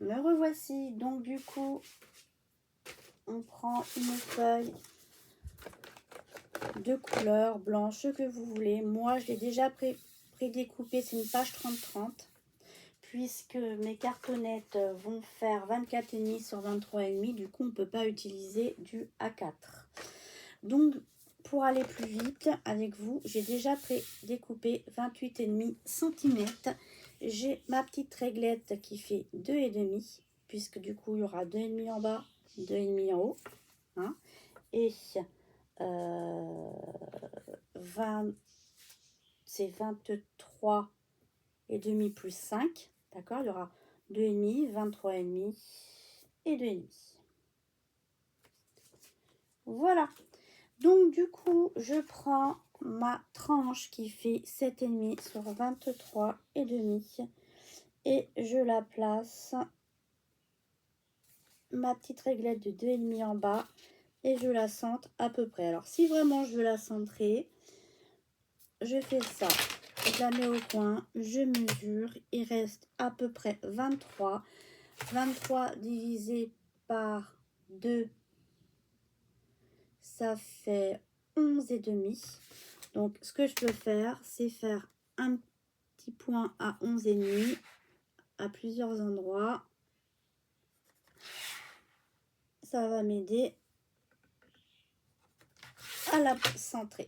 Me revoici. Donc du coup, on prend une feuille de couleur blanche, ce que vous voulez. Moi, je l'ai déjà prédécoupé, c'est une page 30-30. Puisque mes cartonnettes vont faire 24,5 sur 23,5, du coup, on ne peut pas utiliser du A4. Donc, pour aller plus vite avec vous, j'ai déjà découpé 28,5 cm. J'ai ma petite réglette qui fait 2,5, puisque du coup, il y aura 2,5 en bas, 2,5 en haut. Hein, et 20, c'est 23,5 plus 5. D'accord, il y aura 2,5, 23,5 et 2,5. Voilà. Donc, du coup, je prends ma tranche qui fait 7,5 sur 23,5 et je la place, ma petite réglette de 2,5 en bas, et je la centre à peu près. Alors, si vraiment je veux la centrer, je fais ça. Je la mets au coin, je mesure, il reste à peu près 23. 23 divisé par 2, ça fait 11,5. Donc, ce que je peux faire, c'est faire un petit point à 11,5 à plusieurs endroits. Ça va m'aider à la centrer.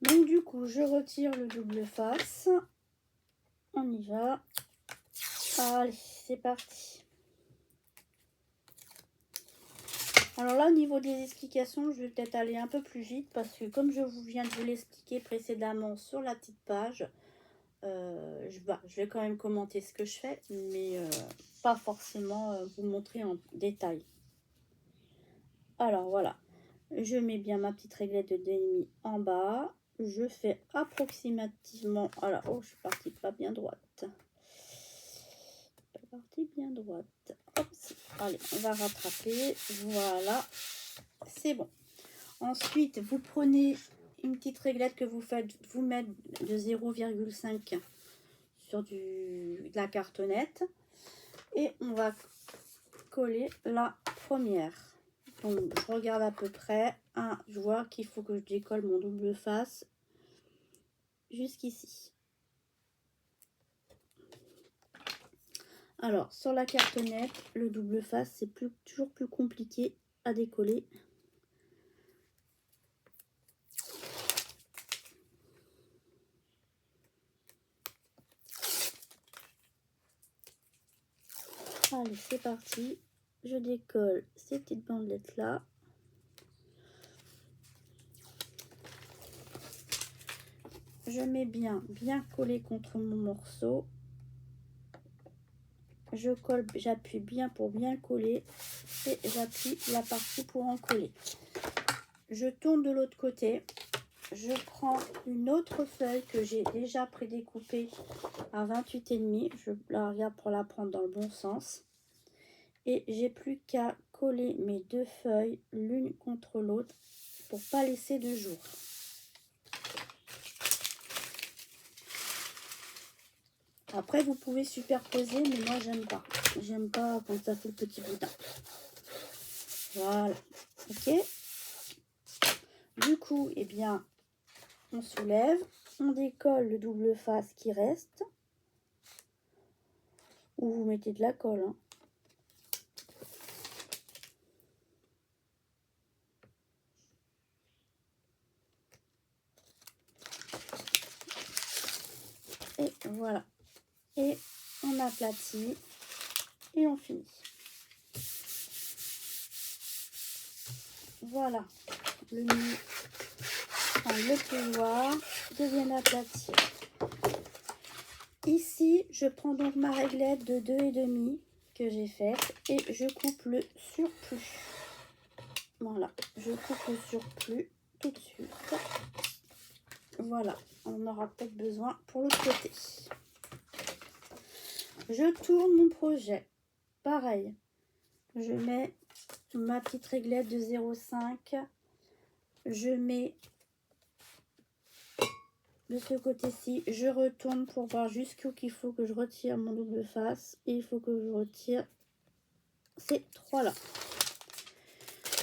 Donc, du coup, je retire le double face. On y va. Allez, c'est parti. Alors là, au niveau des explications, je vais peut-être aller un peu plus vite parce que comme je viens de vous l'expliquer précédemment sur la petite page, je vais quand même commenter ce que je fais, mais pas forcément vous montrer en détail. Alors voilà, je mets bien ma petite réglette de 2,5 en bas. Je fais approximativement... Alors, oh, je suis partie pas bien droite. Pas partie bien droite. Hop, allez, on va rattraper. Voilà, c'est bon. Ensuite, vous prenez une petite réglette que vous faites vous mettre de 0,5 sur de la cartonnette et on va coller la première. Donc, je regarde à peu près. Je vois qu'il faut que je décolle mon double face jusqu'ici. Alors, sur la cartonnette, le double face, c'est toujours plus compliqué à décoller. Allez, c'est parti. Je décolle ces petites bandelettes là. Je mets bien collé contre mon morceau. Je colle, j'appuie bien pour bien coller et j'appuie la partie pour en coller. Je tourne de l'autre côté. Je prends une autre feuille que j'ai déjà prédécoupée à 28,5. Je la regarde pour la prendre dans le bon sens. Et j'ai plus qu'à coller mes deux feuilles l'une contre l'autre pour pas laisser de jour. Après, vous pouvez superposer, mais moi, j'aime pas. J'aime pas quand ça fait le petit boudin. Voilà. Ok. Du coup, eh bien, on soulève. On décolle le double face qui reste. Ou vous mettez de la colle. Hein. Et voilà. Et on aplatit. Et on finit. Voilà. Le plioir devient aplati. Ici, je prends donc ma réglette de 2,5 que j'ai faite et je coupe le surplus. Voilà, je coupe le surplus tout de suite. Voilà, on aura peut-être besoin pour l'autre côté. Je tourne mon projet. Pareil, je mets ma petite réglette de 0,5. Je mets de ce côté-ci, je retourne pour voir jusqu'où qu'il faut que je retire mon double face. Et il faut que je retire ces trois-là.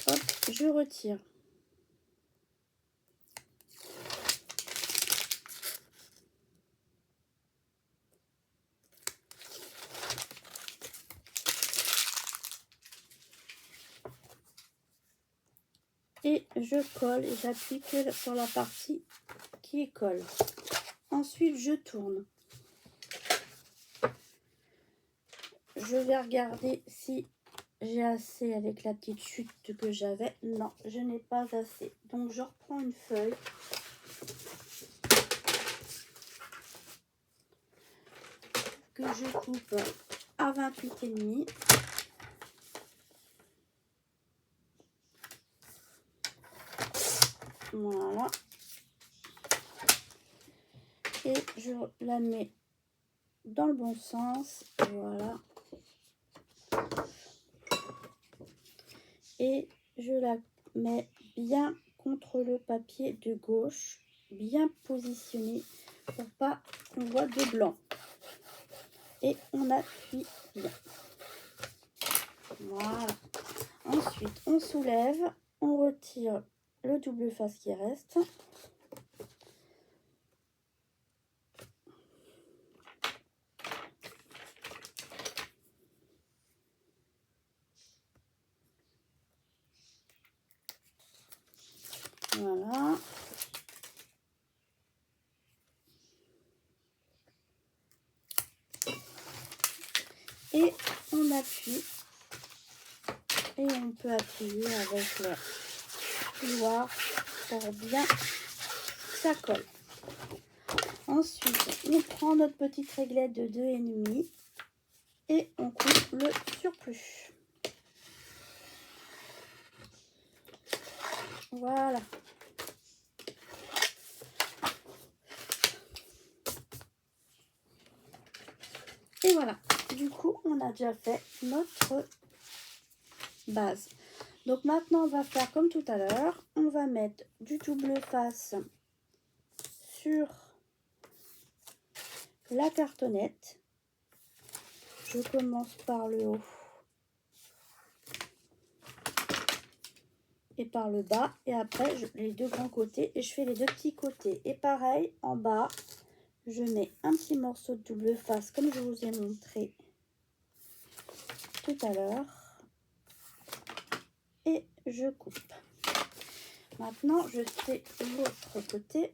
Hop, je retire. Et je colle et j'appuie que sur la partie qui est colle. Ensuite, je tourne. Je vais regarder si j'ai assez avec la petite chute que j'avais. Non, je n'ai pas assez. Donc, je reprends une feuille. Que je coupe à 28,5. Voilà. Et je la mets dans le bon sens. Voilà. Et je la mets bien contre le papier de gauche. Bien positionné pour pas qu'on voit de blanc. Et on appuie bien. Voilà. Ensuite, on soulève. On retire le double face qui reste. Voilà. Et on appuie. Et on peut appuyer avec le couloir pour bien que ça colle. Ensuite, on prend notre petite réglette de 2,5 et on coupe le surplus. Voilà. Et voilà. Du coup, on a déjà fait notre base. Donc maintenant, on va faire comme tout à l'heure. On va mettre du double face sur la cartonnette. Je commence par le haut et par le bas. Et après, les deux grands côtés et je fais les deux petits côtés. Et pareil, en bas, je mets un petit morceau de double face comme je vous ai montré tout à l'heure. Et je coupe. Maintenant, je fais l'autre côté.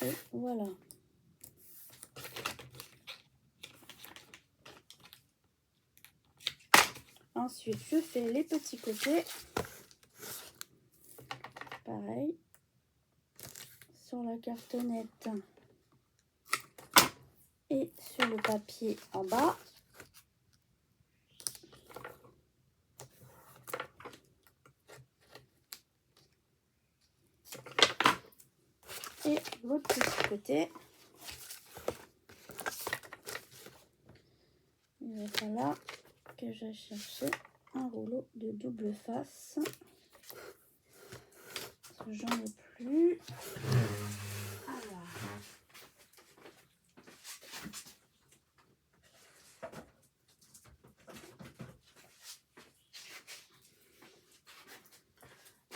Et voilà. Ensuite, je fais les petits côtés. Pareil. Sur la cartonnette. Et sur le papier en bas. Et l'autre petit côté. Et voilà que j'ai cherché un rouleau de double face. J'en ai plus. Alors.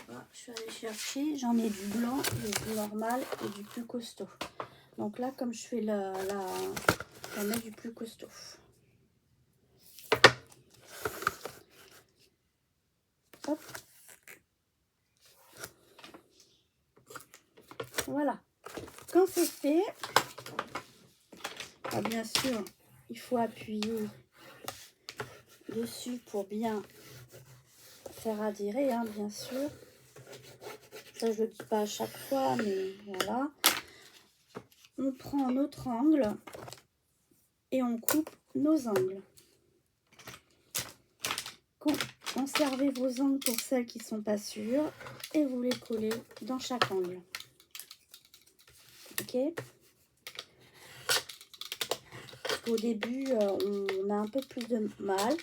Voilà, je suis allée chercher. J'en ai du blanc, du normal et du plus costaud. Donc là, comme je fais j'en mets du plus costaud. Hop. Voilà. Quand c'est fait, bien sûr, il faut appuyer dessus pour bien faire adhérer, hein, bien sûr. Ça, je le dis pas à chaque fois, mais voilà. On prend notre angle et on coupe nos angles. Conservez vos angles pour celles qui ne sont pas sûres et vous les collez dans chaque angle. Ok. ok. Au début, on a un peu plus de mal.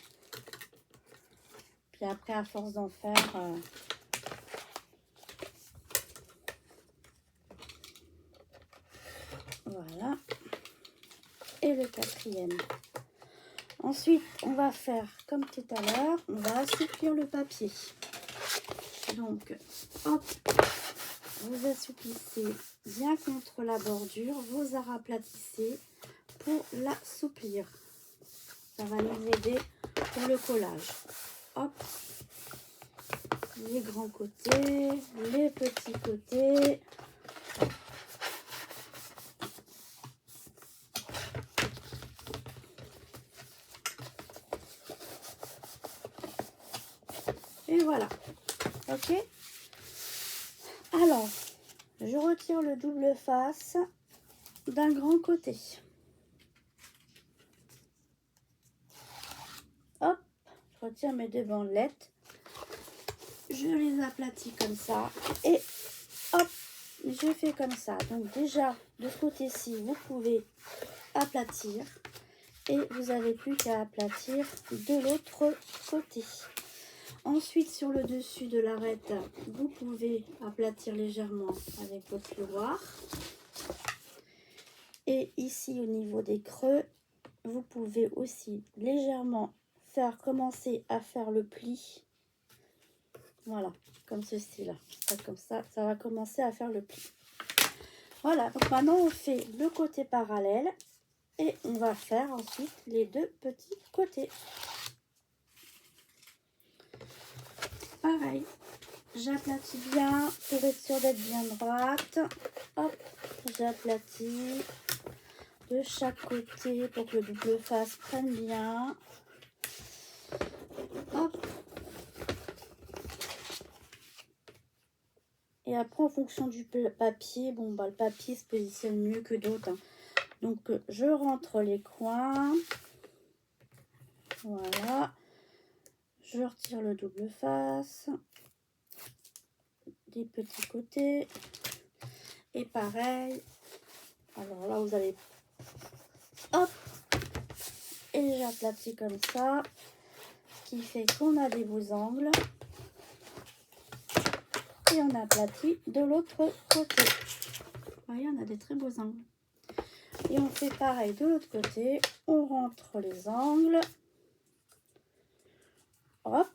Puis après, à force d'en faire... voilà. Et le quatrième. Ensuite, on va faire comme tout à l'heure, on va assouplir le papier. Donc, hop, vous assouplissez bien contre la bordure, vous araplatissez pour l'assouplir. Ça va nous aider pour le collage. Hop, les grands côtés, les petits côtés. Et voilà. Ok. Alors, je retire le double face d'un grand côté. Hop, je retire mes deux bandelettes. Je les aplatis comme ça. Et hop, je fais comme ça. Donc déjà, de ce côté-ci, vous pouvez aplatir. Et vous n'avez plus qu'à aplatir de l'autre côté. Ensuite, sur le dessus de l'arête, vous pouvez aplatir légèrement avec votre fouloir. Et ici, au niveau des creux, vous pouvez aussi légèrement commencer à faire le pli. Voilà, comme ceci-là. Comme ça, ça va commencer à faire le pli. Voilà, donc maintenant, on fait le côté parallèle. Et on va faire ensuite les deux petits côtés. Pareil, j'aplatis bien pour être sûre d'être bien droite. Hop, j'aplatis de chaque côté pour que le double face prenne bien. Hop. Et après, en fonction du papier, bon, bah, le papier se positionne mieux que d'autres. Hein. Donc, je rentre les coins. Voilà. Je retire le double face. Des petits côtés. Et pareil. Alors là, vous allez... Hop. Et j'aplatis comme ça. Ce qui fait qu'on a des beaux angles. Et on aplatit de l'autre côté. Vous voyez, on a des très beaux angles. Et on fait pareil de l'autre côté. On rentre les angles. Hop.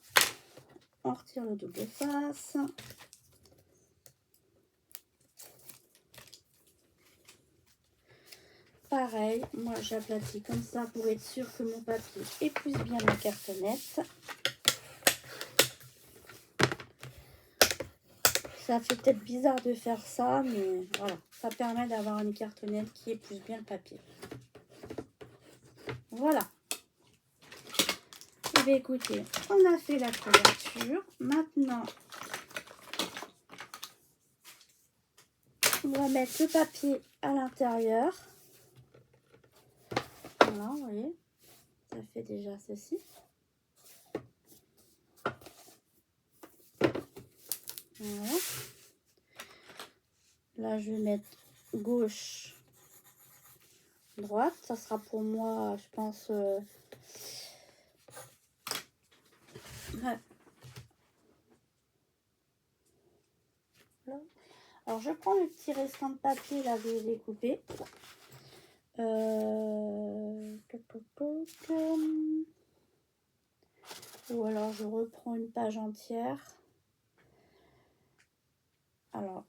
On retire le double face. Pareil, moi j'aplatis comme ça pour être sûr que mon papier épouse bien ma cartonnette. Ça fait peut-être bizarre de faire ça, mais voilà, ça permet d'avoir une cartonnette qui épouse bien le papier. Voilà. Et bien écoutez, on a fait la couverture. Maintenant, on va mettre le papier à l'intérieur. Voilà, vous voyez, ça fait déjà ceci. Voilà. Là, je vais mettre gauche, droite. Ça sera pour moi, je pense... ouais. Là. Alors, je prends le petit restant de papier, là, je vais les couper. Ou alors, je reprends une page entière. Alors,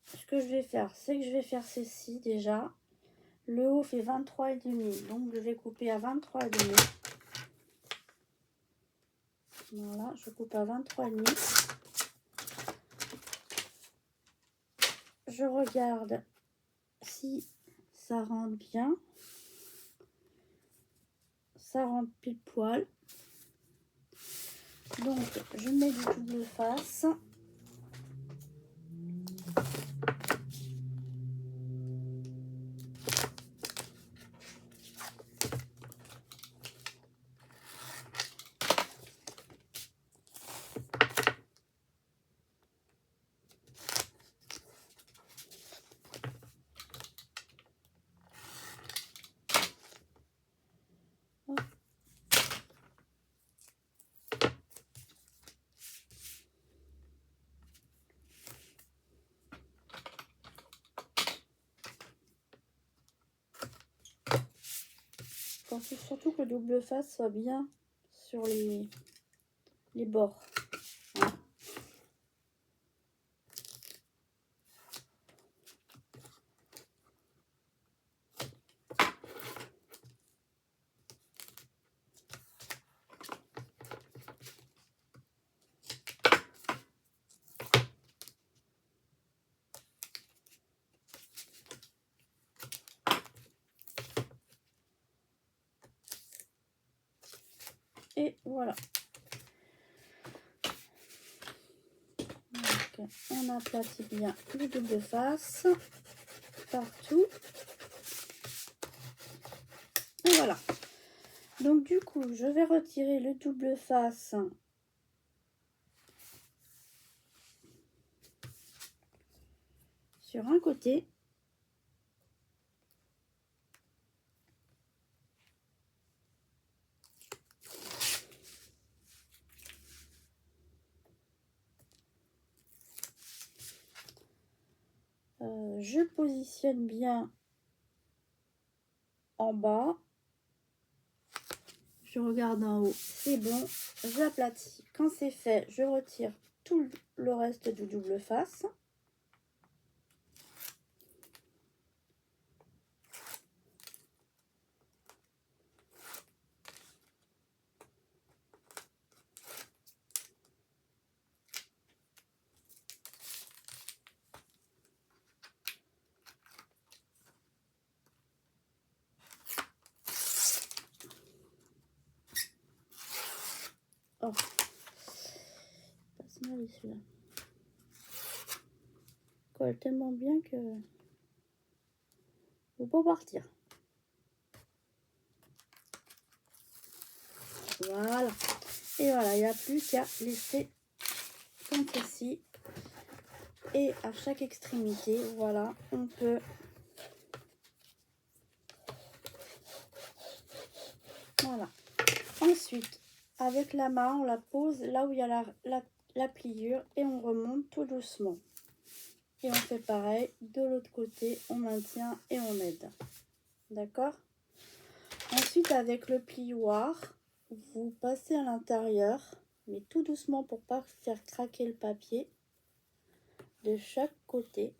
ce que je vais faire, c'est que je vais faire ceci déjà. Le haut fait 23,5, donc je vais couper à 23,5. Voilà, je coupe à 23,5. Je regarde si ça rentre bien. Ça rentre pile poil. Donc, je mets du double face. surtout que le double face soit bien sur les bords. Hein. Et voilà. Donc, on aplatit bien le double face partout. Et voilà. Donc du coup, je vais retirer le double face sur un côté. Je positionne bien en bas. Je regarde en haut, c'est bon. J'aplatis. Quand c'est fait, je retire tout le reste du double face. Oh, passe mal celui-là. Colle tellement bien que faut pas partir. Voilà. Et voilà, il n'y a plus qu'à laisser comme ceci. Et à chaque extrémité, voilà, on peut voilà. Ensuite, avec la main, on la pose là où il y a la pliure et on remonte tout doucement. Et on fait pareil, de l'autre côté, on maintient et on aide. D'accord? Ensuite, avec le plioir, vous passez à l'intérieur, mais tout doucement pour pas faire craquer le papier de chaque côté.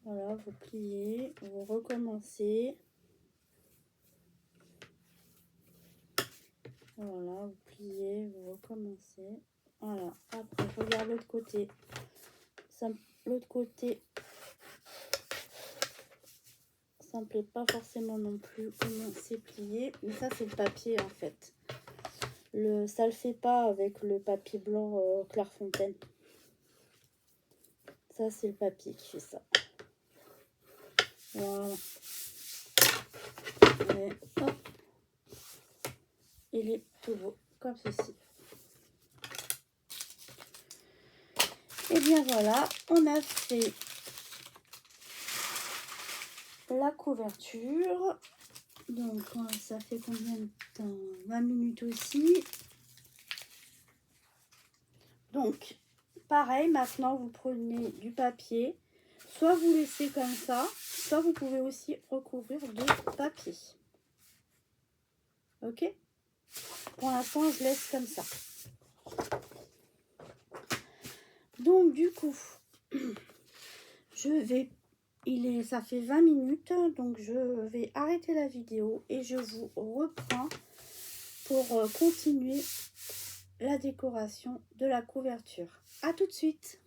Voilà, vous pliez, vous recommencez. Voilà, vous pliez, vous recommencez. Voilà, après je regarde l'autre côté. L'autre côté, ça me plaît pas forcément non plus comment c'est plié, mais ça c'est le papier en fait. Ça le fait pas avec le papier blanc Clairefontaine. Ça c'est le papier qui fait ça. Voilà. Et hop. Il est tout beau, comme ceci. Et bien voilà, on a fait la couverture. Donc ça fait combien de temps? 20 minutes aussi. Donc pareil, maintenant vous prenez du papier. Soit vous laissez comme ça, soit vous pouvez aussi recouvrir de papier. Ok? Pour l'instant, je laisse comme ça. Donc du coup, ça fait 20 minutes, donc je vais arrêter la vidéo et je vous reprends pour continuer la décoration de la couverture. À tout de suite.